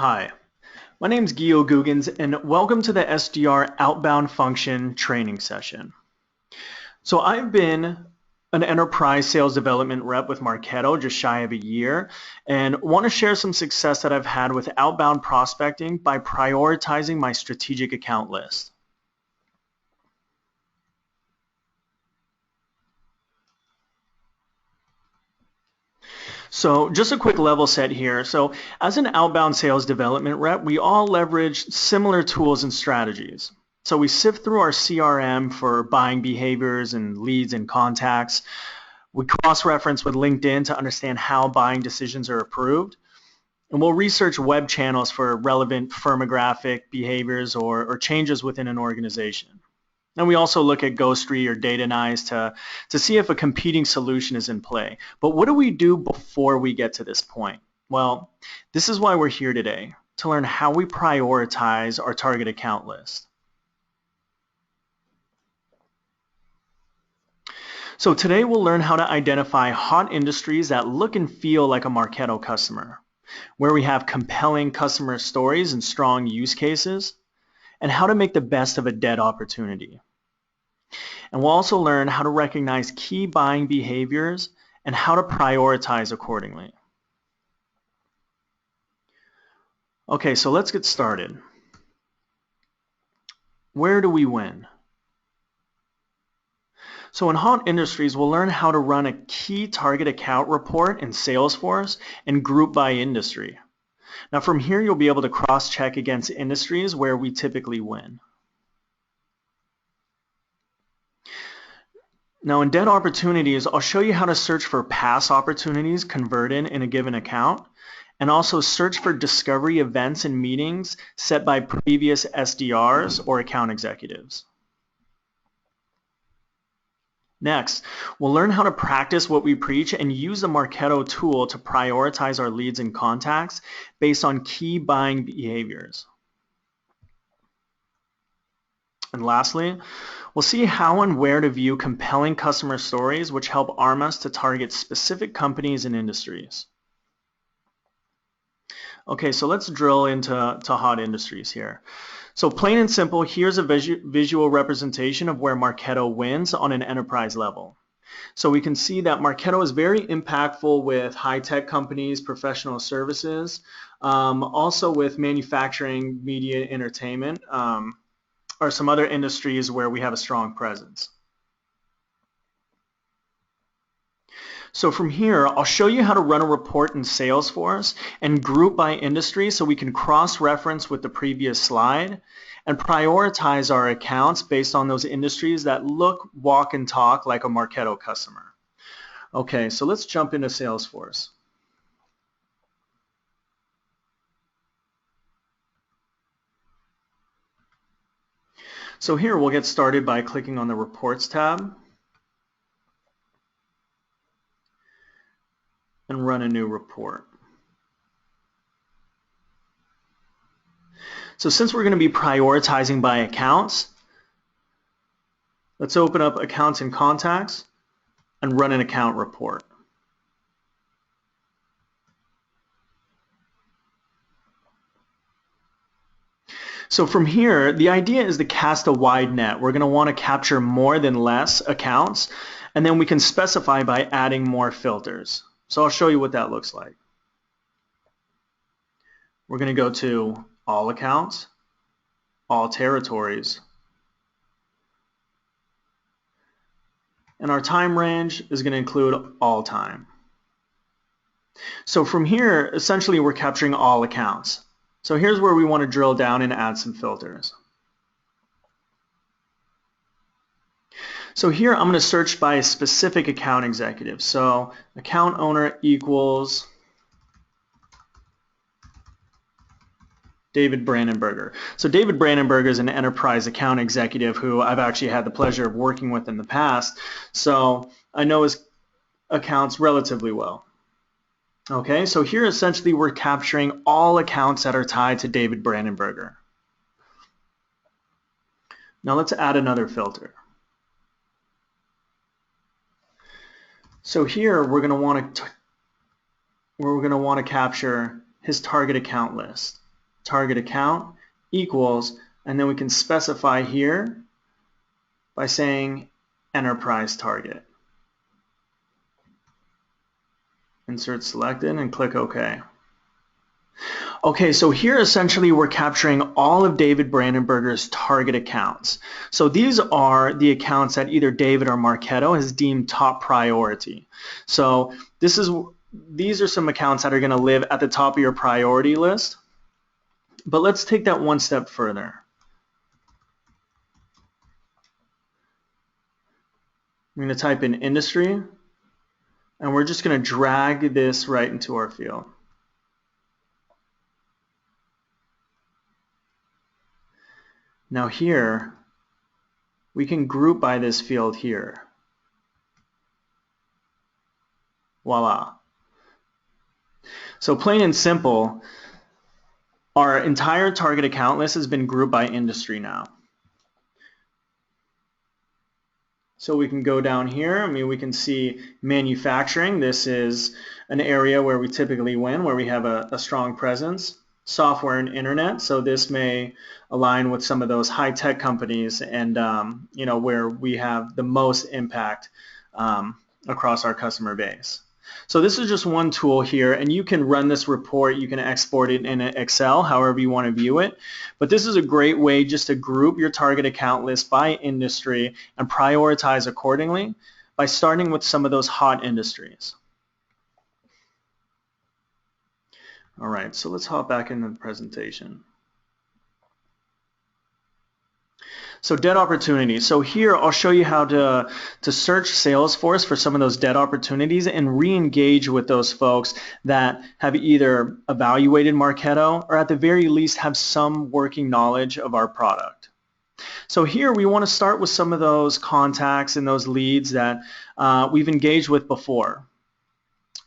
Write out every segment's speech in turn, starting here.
Hi, my name is Googins and welcome to the SDR Outbound Function training session. So I've been an enterprise sales development rep with Marketo just shy of a year and want to share some success that I've had with outbound prospecting by prioritizing my strategic account list. So just a quick level set here. So as an outbound sales development rep, we all leverage similar tools and strategies. So we sift through our CRM for buying behaviors and leads and contacts. We cross-reference with LinkedIn to understand how buying decisions are approved. And we'll research web channels for relevant firmographic behaviors or changes within an organization. And we also look at Ghostry or Datanyze to see if a competing solution is in play. But what do we do before we get to this point? Well, this is why we're here today, to learn how we prioritize our target account list. So today we'll learn how to identify hot industries that look and feel like a Marketo customer, where we have compelling customer stories and strong use cases, and how to make the best of a dead opportunity. And we'll also learn how to recognize key buying behaviors and how to prioritize accordingly. Okay, so let's get started. Where do we win? So in hot industries, we'll learn how to run a key target account report in Salesforce and group by industry. Now from here, you'll be able to cross-check against industries where we typically win. Now in dead opportunities, I'll show you how to search for past opportunities converted in a given account, and also search for discovery events and meetings set by previous SDRs or account executives. Next, we'll learn how to practice what we preach and use the Marketo tool to prioritize our leads and contacts based on key buying behaviors. And lastly, we'll see how and where to view compelling customer stories which help arm us to target specific companies and industries. Okay, so let's drill into hot industries here. So plain and simple, here's a visual representation of where Marketo wins on an enterprise level. So we can see that Marketo is very impactful with high-tech companies, professional services, also with manufacturing, media, entertainment, or some other industries where we have a strong presence. So from here, I'll show you how to run a report in Salesforce and group by industry so we can cross-reference with the previous slide and prioritize our accounts based on those industries that look, walk, and talk like a Marketo customer. Okay, so let's jump into Salesforce. So here we'll get started by clicking on the Reports tab and run a new report. So since we're going to be prioritizing by accounts, let's open up Accounts and Contacts and run an account report. So from here, the idea is to cast a wide net. We're going to want to capture more than less accounts, and then we can specify by adding more filters. So I'll show you what that looks like. We're going to go to All Accounts, All Territories, and our time range is going to include all time. So from here, essentially we're capturing all accounts. So here's where we want to drill down and add some filters. So here I'm going to search by a specific account executive. So account owner equals David Brandenberger. So David Brandenberger is an enterprise account executive who I've actually had the pleasure of working with in the past. So I know his accounts relatively well. Okay, so here essentially we're capturing all accounts that are tied to David Brandenberger. Now let's add another filter. So here we're going to want to capture his target account list. target account equals, and then we can specify here by saying enterprise target. Insert selected and click OK. Okay, so here essentially we're capturing all of David Brandenburger's target accounts. So these are the accounts that either David or Marketo has deemed top priority. So these are some accounts that are going to live at the top of your priority list. But let's take that one step further. I'm going to type in industry, and we're just going to drag this right into our field. Now here, we can group by this field here. Voila. So plain and simple, our entire target account list has been grouped by industry now. So we can go down here. We can see manufacturing. This is an area where we typically win, where we have a strong presence. Software and internet. So this may align with some of those high-tech companies and where we have the most impact across our customer base. So this is just one tool here, and you can run this report. You can export it in Excel, however you want to view it. But this is a great way just to group your target account list by industry and prioritize accordingly by starting with some of those hot industries. All right, so let's hop back into the presentation. So dead opportunities. So here I'll show you how to search Salesforce for some of those dead opportunities and re-engage with those folks that have either evaluated Marketo or at the very least have some working knowledge of our product. So here we want to start with some of those contacts and those leads that we've engaged with before.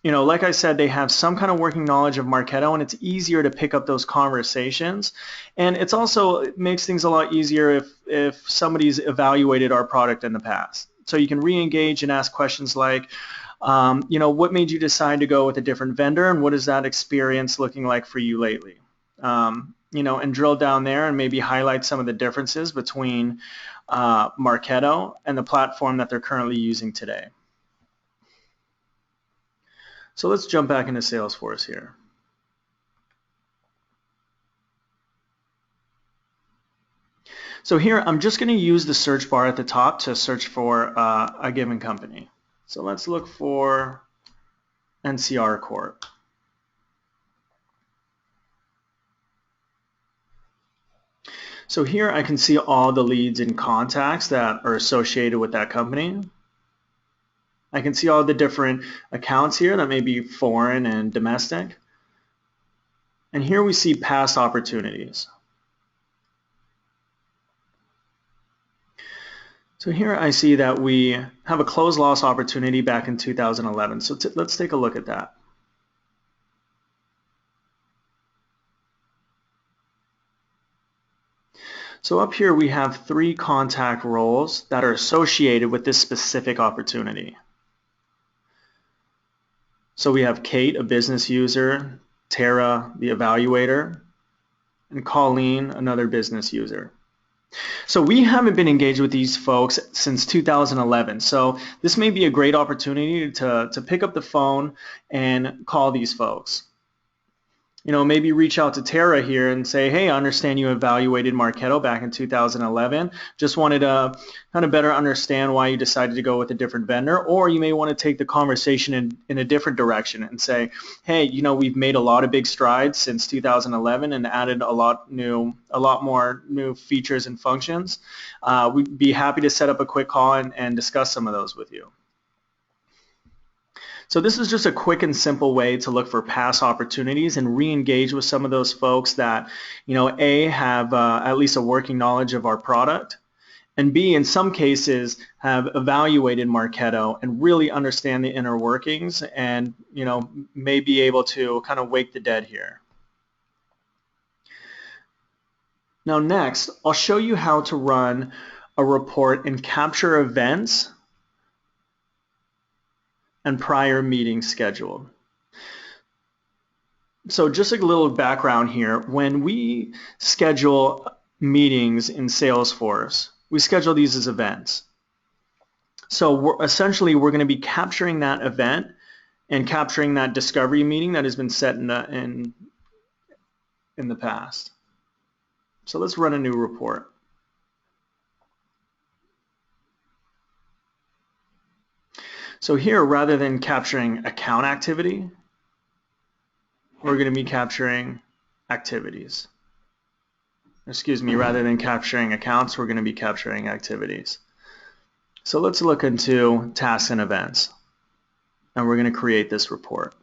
Like I said, they have some kind of working knowledge of Marketo, and it's easier to pick up those conversations. And it makes things a lot easier if somebody's evaluated our product in the past. So you can re-engage and ask questions like, what made you decide to go with a different vendor, and what is that experience looking like for you lately? And drill down there and maybe highlight some of the differences between Marketo and the platform that they're currently using today. So let's jump back into Salesforce here. So here I'm just going to use the search bar at the top to search for a given company. So let's look for NCR Corp. So here I can see all the leads and contacts that are associated with that company. I can see all the different accounts here that may be foreign and domestic. And here we see past opportunities. So here I see that we have a closed loss opportunity back in 2011. So let's take a look at that. So up here we have 3 contact roles that are associated with this specific opportunity. So we have Kate, a business user, Tara, the evaluator, and Colleen, another business user. So we haven't been engaged with these folks since 2011. So this may be a great opportunity to pick up the phone and call these folks. Maybe reach out to Tara here and say, hey, I understand you evaluated Marketo back in 2011. Just wanted to kind of better understand why you decided to go with a different vendor. Or you may want to take the conversation in a different direction and say, hey, we've made a lot of big strides since 2011 and added a lot more new features and functions. We'd be happy to set up a quick call and discuss some of those with you. So this is just a quick and simple way to look for past opportunities and re-engage with some of those folks that, A, have at least a working knowledge of our product, and B, in some cases, have evaluated Marketo and really understand the inner workings and, may be able to kind of wake the dead here. Now next, I'll show you how to run a report and capture events and prior meetings scheduled. So just a little background here. When we schedule meetings in Salesforce, we schedule these as events. So essentially we're going to be capturing that event and capturing that discovery meeting that has been set in the past. So let's run a new report. So here, rather than capturing account activity, we're going to be capturing activities. Excuse me, rather than capturing accounts, we're going to be capturing activities. So let's look into tasks and events, and we're going to create this report.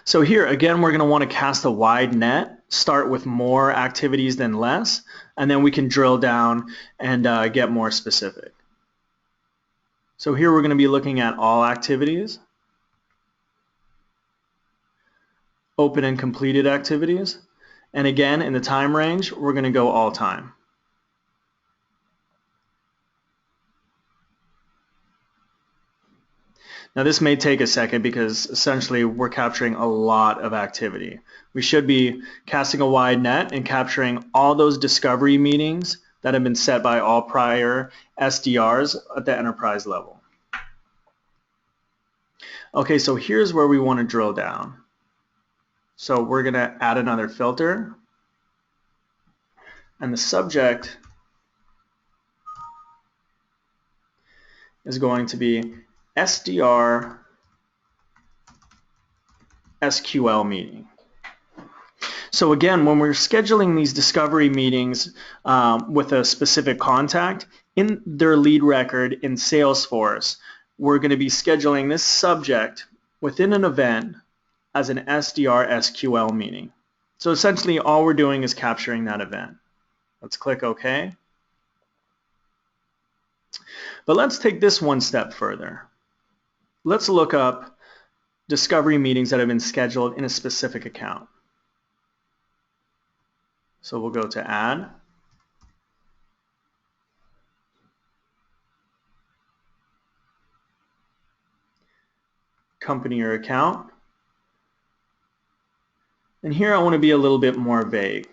So here, again, we're going to want to cast a wide net, start with more activities than less, and then we can drill down and get more specific. So here we're going to be looking at all activities, open and completed activities, and again, in the time range, we're going to go all time. Now this may take a second because essentially we're capturing a lot of activity. We should be casting a wide net and capturing all those discovery meetings that have been set by all prior SDRs at the enterprise level. Okay, so here's where we want to drill down. So we're going to add another filter, and the subject is going to be SDR SQL meeting. So again, when we're scheduling these discovery meetings with a specific contact, in their lead record in Salesforce, we're going to be scheduling this subject within an event as an SDR SQL meeting. So essentially all we're doing is capturing that event. Let's click OK. But let's take this one step further. Let's look up discovery meetings that have been scheduled in a specific account. So we'll go to Add, Company or Account, and here I want to be a little bit more vague.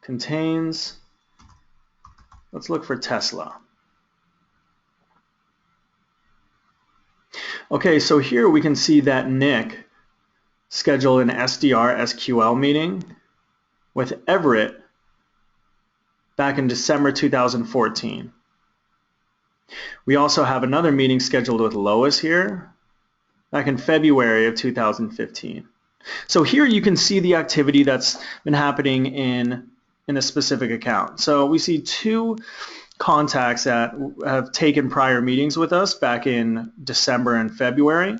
Contains, let's look for Tesla. Okay, so here we can see that Nick scheduled an SDR SQL meeting with Everett back in December 2014. We also have another meeting scheduled with Lois here back in February of 2015. So here you can see the activity that's been happening in a specific account. So we see two contacts that have taken prior meetings with us back in December and February.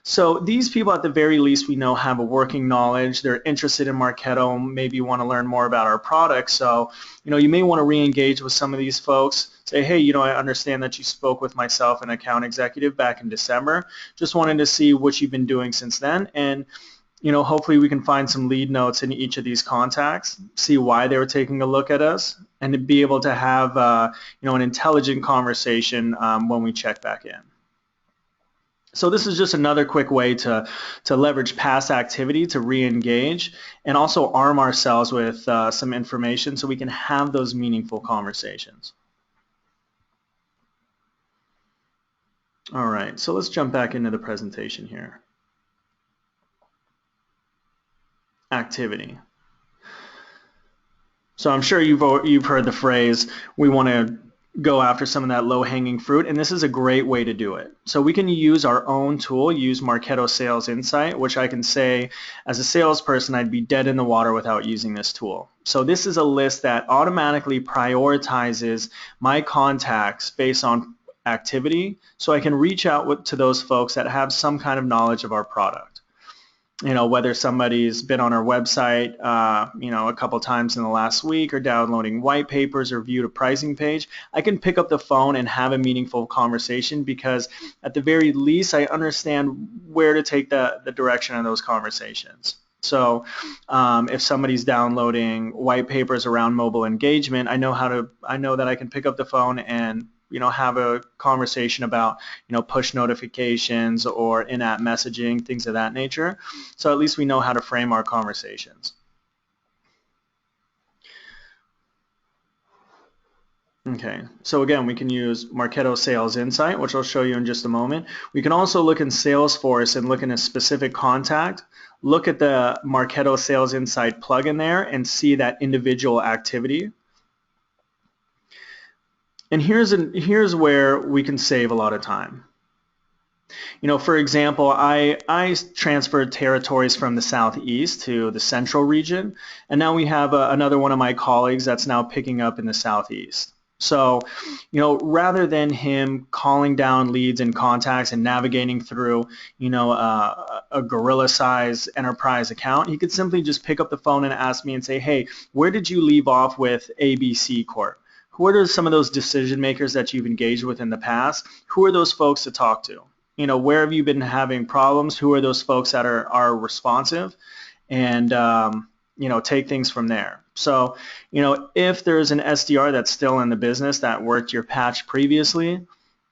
So these people, at the very least, we know have a working knowledge. They're interested in Marketo, maybe want to learn more about our product. So, you may want to re-engage with some of these folks. Say, hey, I understand that you spoke with myself, an account executive, back in December. Just wanted to see what you've been doing since then. And hopefully we can find some lead notes in each of these contacts, see why they were taking a look at us, and to be able to have an intelligent conversation when we check back in. So this is just another quick way to leverage past activity to re-engage and also arm ourselves with some information so we can have those meaningful conversations. All right, so let's jump back into the presentation here. Activity. So I'm sure you've heard the phrase, we want to go after some of that low-hanging fruit, and this is a great way to do it. So we can use our own tool, use Marketo Sales Insight, which I can say as a salesperson I'd be dead in the water without using this tool. So this is a list that automatically prioritizes my contacts based on activity, so I can reach out to those folks that have some kind of knowledge of our product. Whether somebody's been on our website, a couple times in the last week, or downloading white papers or viewed a pricing page, I can pick up the phone and have a meaningful conversation because at the very least I understand where to take the direction of those conversations. So if somebody's downloading white papers around mobile engagement, I know that I can pick up the phone and have a conversation about, push notifications or in-app messaging, things of that nature. So at least we know how to frame our conversations. Okay, so again, we can use Marketo Sales Insight, which I'll show you in just a moment. We can also look in Salesforce and look in a specific contact, look at the Marketo Sales Insight plugin there and see that individual activity. And here's where we can save a lot of time. For example, I transferred territories from the Southeast to the Central region, and now we have another one of my colleagues that's now picking up in the Southeast. So, rather than him calling down leads and contacts and navigating through, a gorilla-sized enterprise account, he could simply just pick up the phone and ask me and say, hey, where did you leave off with ABC Corp? Who are some of those decision makers that you've engaged with in the past? Who are those folks to talk to? Where have you been having problems? Who are those folks that are responsive? And, take things from there. So, if there's an SDR that's still in the business that worked your patch previously,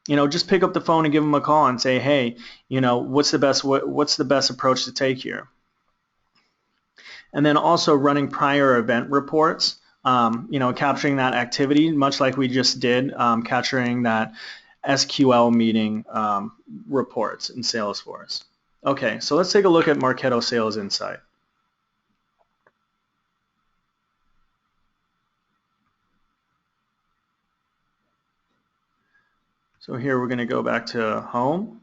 just pick up the phone and give them a call and say, hey, what's the best approach to take here? And then also running prior event reports, capturing that activity, much like we just did, capturing that SQL meeting reports in Salesforce. Okay, so let's take a look at Marketo Sales Insight. So here we're going to go back to Home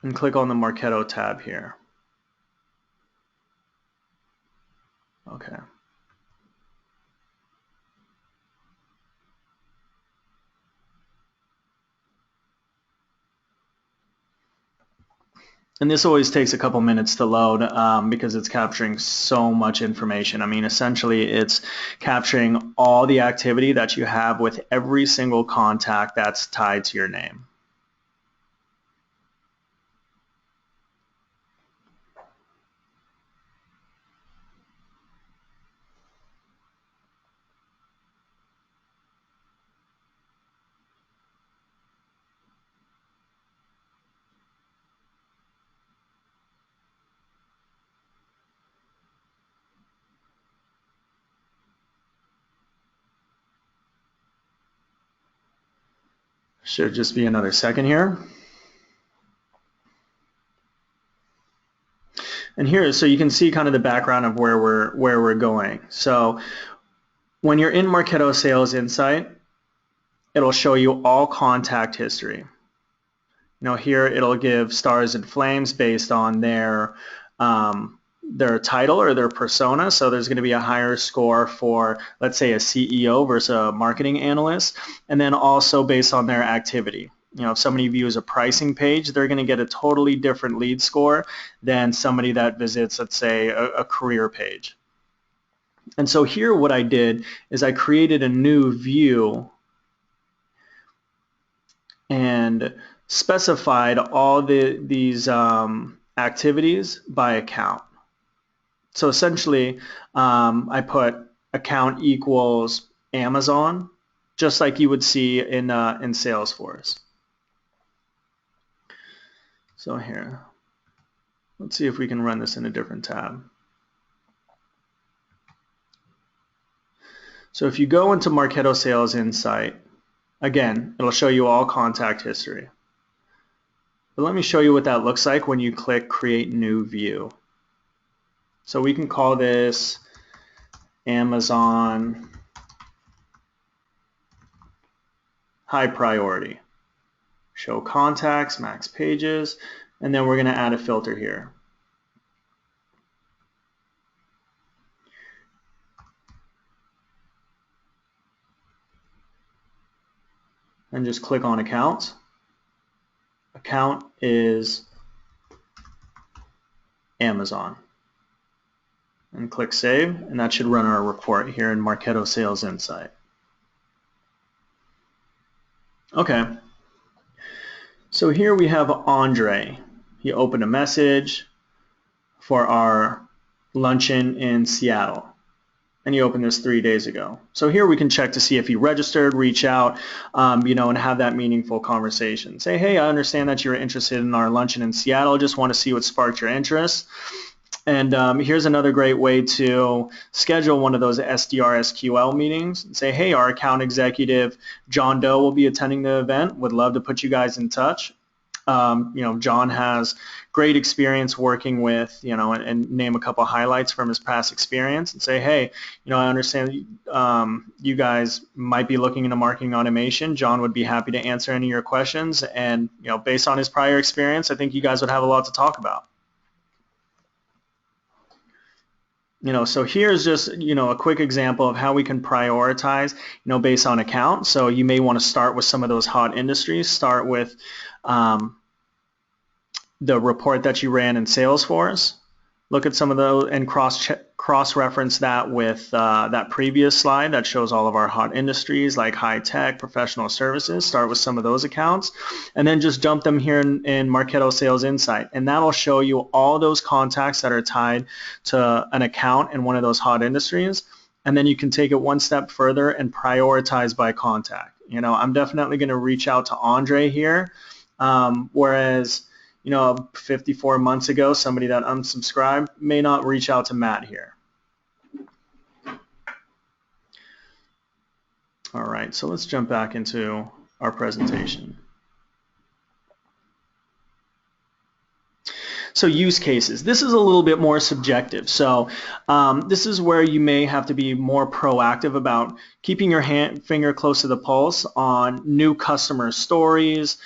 and click on the Marketo tab here. Okay. And this always takes a couple minutes to load because it's capturing so much information. I mean, essentially, it's capturing all the activity that you have with every single contact that's tied to your name. Should just be another second here. And here, so you can see kind of the background of where we're going. So when you're in Marketo Sales Insight, it'll show you all contact history. Here it'll give stars and flames based on their title or their persona. So there's going to be a higher score for, let's say, a CEO versus a marketing analyst, and then also based on their activity. If somebody views a pricing page, they're going to get a totally different lead score than somebody that visits, let's say, a career page. And so here what I did is I created a new view and specified all these activities by account. So essentially, I put account equals Amazon, just like you would see in Salesforce. So here, let's see if we can run this in a different tab. So if you go into Marketo Sales Insight, again, it'll show you all contact history. But let me show you what that looks like when you click Create New View. So we can call this Amazon High Priority. Show contacts, max pages, and then we're going to add a filter here. And just click on Accounts. Account is Amazon. And click Save, and that should run our report here in Marketo Sales Insight. Okay. So here we have Andre. He opened a message for our luncheon in Seattle. and you opened this 3 days ago. So here we can check to see if you registered, reach out, and have that meaningful conversation. Say, hey, I understand that you're interested in our luncheon in Seattle. Just want to see what sparked your interest. And here's another great way to schedule one of those SDR SQL meetings. Say, hey, our account executive, John Doe, will be attending the event. Would love to put you guys in touch. John has great experience working with, and name a couple highlights from his past experience and say, hey, I understand you guys might be looking into marketing automation. John would be happy to answer any of your questions. And, based on his prior experience, I think you guys would have a lot to talk about. So here's just, a quick example of how we can prioritize, based on account. So you may want to start with some of those hot industries. Start with the report that you ran in Salesforce. Look at some of those and cross-reference that with that previous slide that shows all of our hot industries like high tech, professional services. Start with some of those accounts and then just dump them here in Marketo Sales Insight, and that'll show you all those contacts that are tied to an account in one of those hot industries, and then you can take it one step further and prioritize by contact. I'm definitely going to reach out to Andre here, whereas 54 months ago, somebody that unsubscribed may not reach out to Matt here. All right, so let's jump back into our presentation. So use cases. This is a little bit more subjective. So this is where you may have to be more proactive about keeping your finger close to the pulse on new customer stories,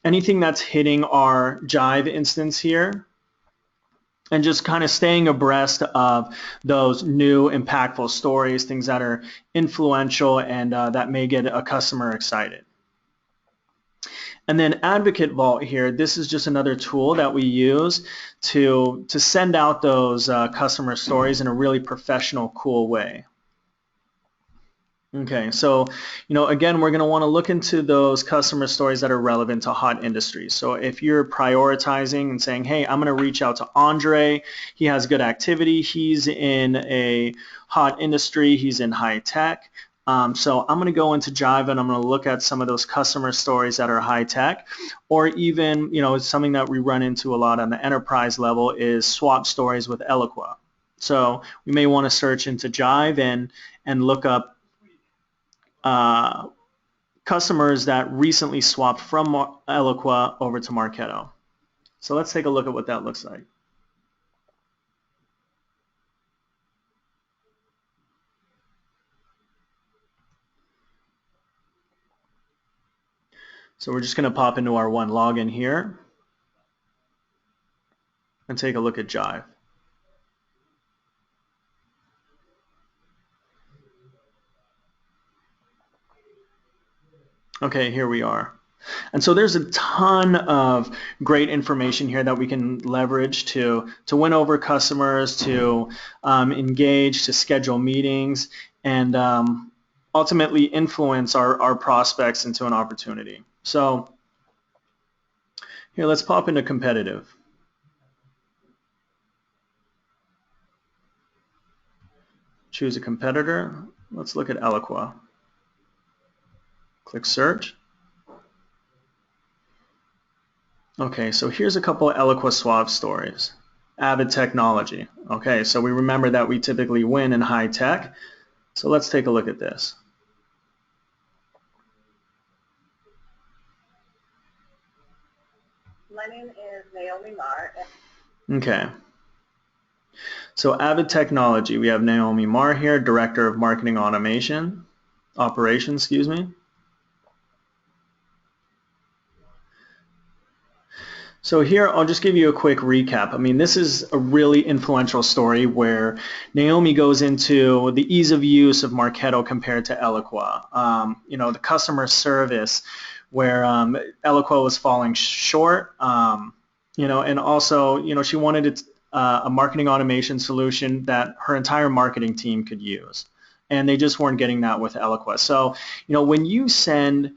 anything that's hitting our Jive instance here, and just kind of staying abreast of those new impactful stories, things that are influential and that may get a customer excited. And then Advocate Vault here, this is just another tool that we use to send out those customer stories in a really professional, cool way. Okay, so again, we're going to want to look into those customer stories that are relevant to hot industries. So if you're prioritizing and saying, hey, I'm going to reach out to Andre, he has good activity, he's in a hot industry, he's in high tech. So I'm going to go into Jive and I'm going to look at some of those customer stories that are high tech, or even, something that we run into a lot on the enterprise level is swap stories with Eloqua. So we may want to search into Jive and look up customers that recently swapped from Eloqua over to Marketo. So let's take a look at what that looks like. So we're just going to pop into our one login here and take a look at Jive. Okay, here we are. And so there's a ton of great information here that we can leverage to win over customers, to engage, to schedule meetings, and ultimately influence our prospects into an opportunity. So here, let's pop into competitive. Choose a competitor. Let's look at Eloqua. Click search. Okay, so here's a couple of Eloqua swap stories. Avid Technology. Okay, so we remember that we typically win in high tech. So let's take a look at this. My name is Naomi Marr. Okay. So Avid Technology, we have Naomi Marr here, Director of Marketing Operations, excuse me. So here, I'll just give you a quick recap. I mean, this is a really influential story where Naomi goes into the ease of use of Marketo compared to Eloqua. The customer service where Eloqua was falling short, and also, she wanted a marketing automation solution that her entire marketing team could use. And they just weren't getting that with Eloqua. So, when you send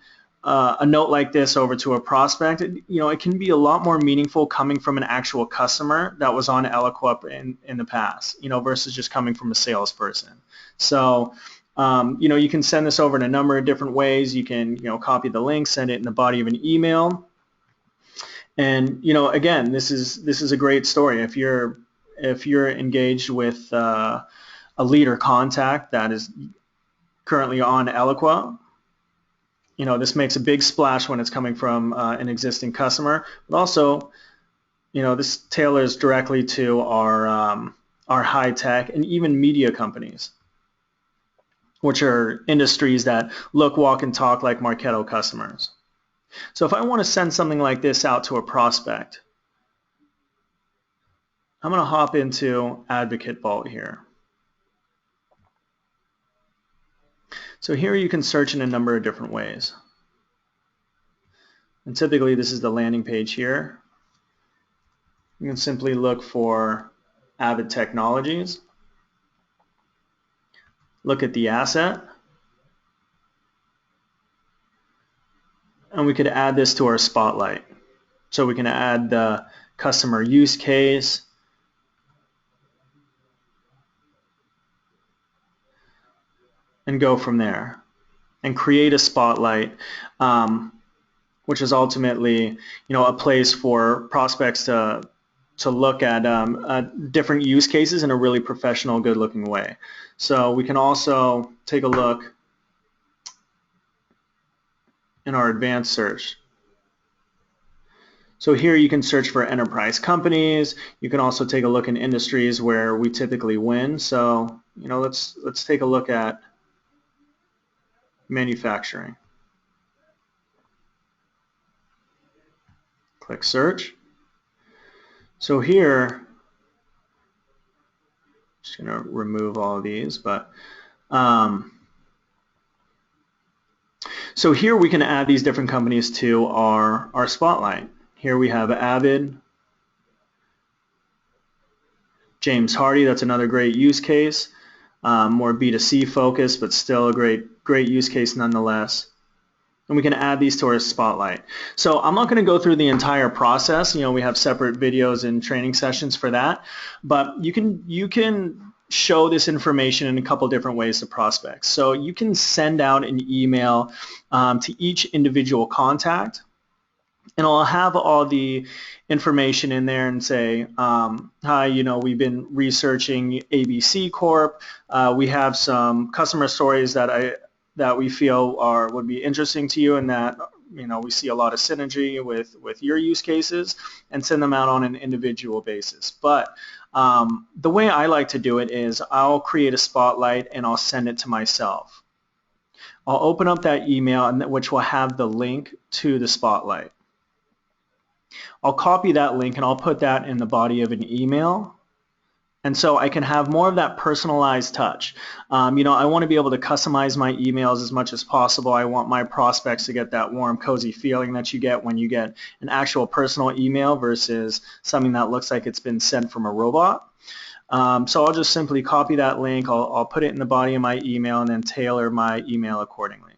a note like this over to a prospect, it can be a lot more meaningful coming from an actual customer that was on Eloqua in the past, versus just coming from a salesperson. So, you can send this over in a number of different ways. You can, copy the link, send it in the body of an email. And, again, this is a great story. If you're engaged with a lead or contact that is currently on Eloqua, this makes a big splash when it's coming from an existing customer, but also, this tailors directly to our high tech and even media companies, which are industries that look, walk, and talk like Marketo customers. So if I want to send something like this out to a prospect, I'm going to hop into Advocate Vault here. So here you can search in a number of different ways. And typically this is the landing page here. You can simply look for Avid Technologies, look at the asset, and we could add this to our spotlight. So we can add the customer use case, and go from there and create a spotlight, which is ultimately a place for prospects to look at different use cases in a really professional, good looking way. So we can also take a look in our advanced search. So here you can search for enterprise companies. You can also take a look in industries where we typically win. So let's take a look at manufacturing. Click search. So here, just going to remove all of these, but so here we can add these different companies to our spotlight. Here we have Avid, James Hardy, that's another great use case, more B2C focused, but still a great use case nonetheless. And we can add these to our spotlight. So I'm not going to go through the entire process. We have separate videos and training sessions for that, but you can show this information in a couple different ways to prospects. So you can send out an email to each individual contact, and I'll have all the information in there and say, hi, we've been researching ABC Corp. We have some customer stories that we feel would be interesting to you, and that we see a lot of synergy with your use cases, and send them out on an individual basis. But the way I like to do it is I'll create a spotlight and I'll send it to myself. I'll open up that email, which will have the link to the spotlight. I'll copy that link and I'll put that in the body of an email. And so I can have more of that personalized touch. I want to be able to customize my emails as much as possible. I want my prospects to get that warm, cozy feeling that you get when you get an actual personal email versus something that looks like it's been sent from a robot. So I'll just simply copy that link. I'll put it in the body of my email and then tailor my email accordingly.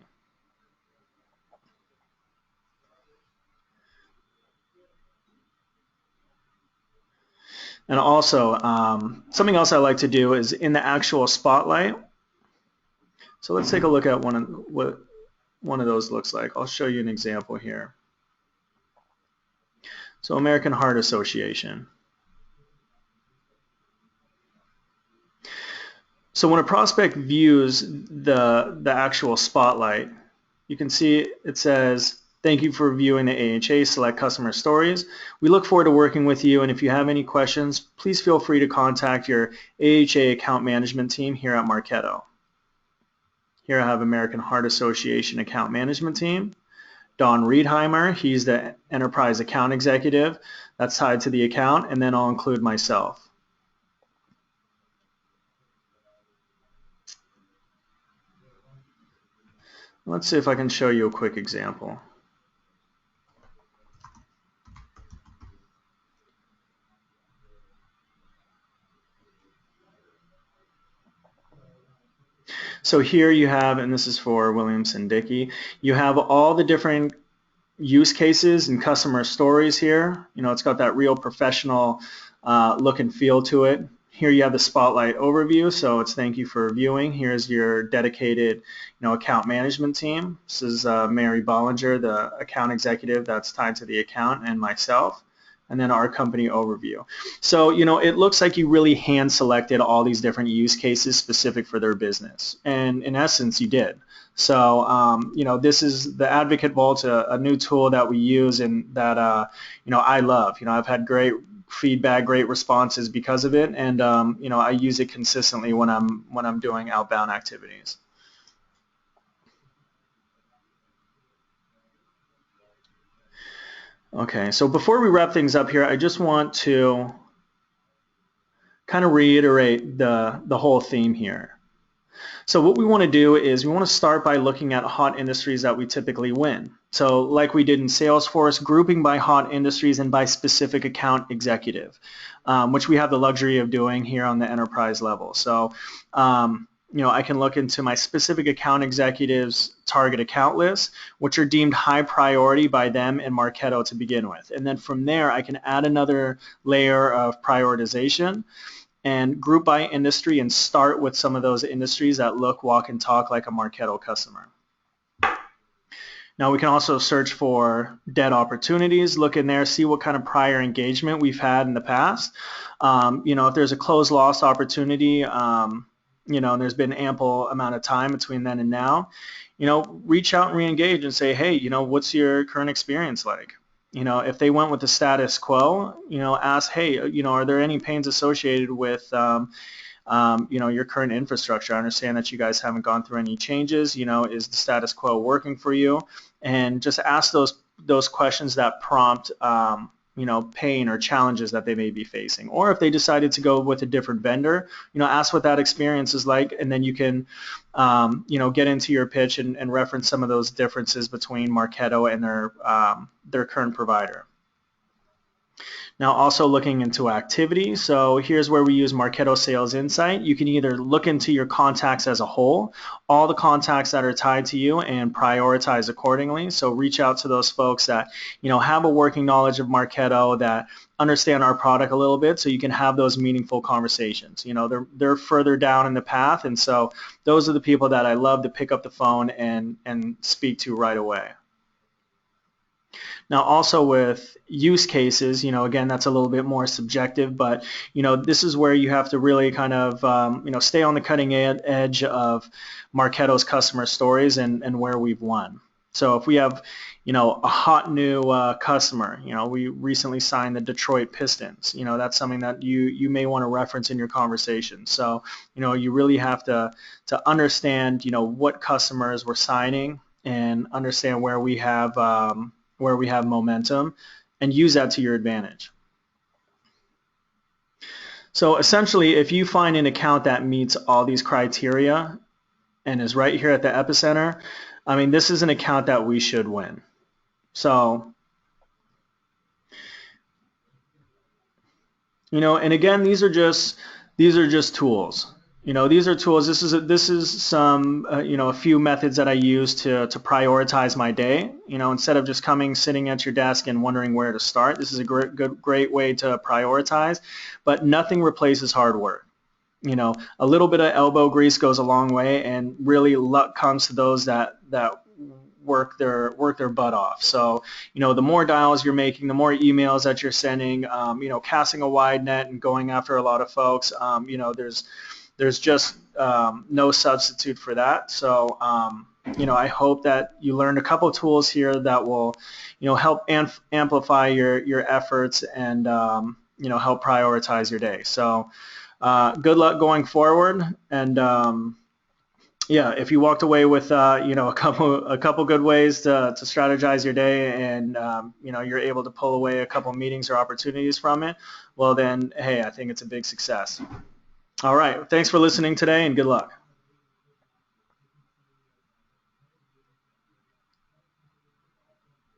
And also, something else I like to do is in the actual spotlight. So let's take a look at what one of those looks like. I'll show you an example here. So American Heart Association. So when a prospect views the actual spotlight, you can see it says, thank you for viewing the AHA Select Customer Stories. We look forward to working with you, and if you have any questions, please feel free to contact your AHA account management team here at Marketo. Here I have American Heart Association account management team. Don Riedheimer, he's the enterprise account executive that's tied to the account, and then I'll include myself. Let's see if I can show you a quick example. So here you have, and this is for Williamson-Dickey, you have all the different use cases and customer stories here. It's got that real professional look and feel to it. Here you have the spotlight overview, so it's thank you for viewing. Here's your dedicated account management team. This is Mary Bollinger, the account executive that's tied to the account, and myself. And then our company overview. So, it looks like you really hand selected all these different use cases specific for their business. And in essence, you did. So, this is the Advocate Vault, a new tool that we use and that, I love. I've had great feedback, great responses because of it. And, I use it consistently when I'm doing outbound activities. Okay, so before we wrap things up here, I just want to kind of reiterate the whole theme here. So what we want to do is we want to start by looking at hot industries that we typically win. So like we did in Salesforce, grouping by hot industries and by specific account executive, which we have the luxury of doing here on the enterprise level. So I can look into my specific account executives' target account list, which are deemed high priority by them and Marketo to begin with. And then from there, I can add another layer of prioritization and group by industry and start with some of those industries that look, walk, and talk like a Marketo customer. Now we can also search for dead opportunities, look in there, see what kind of prior engagement we've had in the past. If there's a closed loss opportunity, and there's been ample amount of time between then and now, reach out and re-engage and say, hey, what's your current experience like? If they went with the status quo, ask, hey, are there any pains associated with, your current infrastructure? I understand that you guys haven't gone through any changes. Is the status quo working for you? And just ask those questions that prompt, pain or challenges that they may be facing. Or if they decided to go with a different vendor, ask what that experience is like, and then you can, get into your pitch and reference some of those differences between Marketo and their current provider. Now also looking into activity, so here's where we use Marketo Sales Insight. You can either look into your contacts as a whole, all the contacts that are tied to you, and prioritize accordingly. So reach out to those folks that have a working knowledge of Marketo, that understand our product a little bit, so you can have those meaningful conversations. They're further down in the path, and so those are the people that I love to pick up the phone and speak to right away. Now also with use cases, again, that's a little bit more subjective, but this is where you have to really kind of stay on the cutting edge of Marketo's customer stories and where we've won. So if we have a hot new customer, we recently signed the Detroit Pistons, that's something that you may want to reference in your conversation. So you really have to understand what customers we're signing and understand where we have momentum, and use that to your advantage. So essentially, if you find an account that meets all these criteria and is right here at the epicenter, this is an account that we should win. So, and again, these are just tools. These are tools. This is some a few methods that I use to prioritize my day. Instead of just sitting at your desk and wondering where to start, this is a great way to prioritize. But nothing replaces hard work. A little bit of elbow grease goes a long way, and really luck comes to those that work their butt off. So the more dials you're making, the more emails that you're sending, casting a wide net and going after a lot of folks. There's just no substitute for that. So, I hope that you learned a couple of tools here that will, help amplify your efforts and, help prioritize your day. So, good luck going forward. And, yeah, if you walked away with, a couple good ways to strategize your day, and, you're able to pull away a couple meetings or opportunities from it, well then, hey, I think it's a big success. All right, thanks for listening today, and good luck.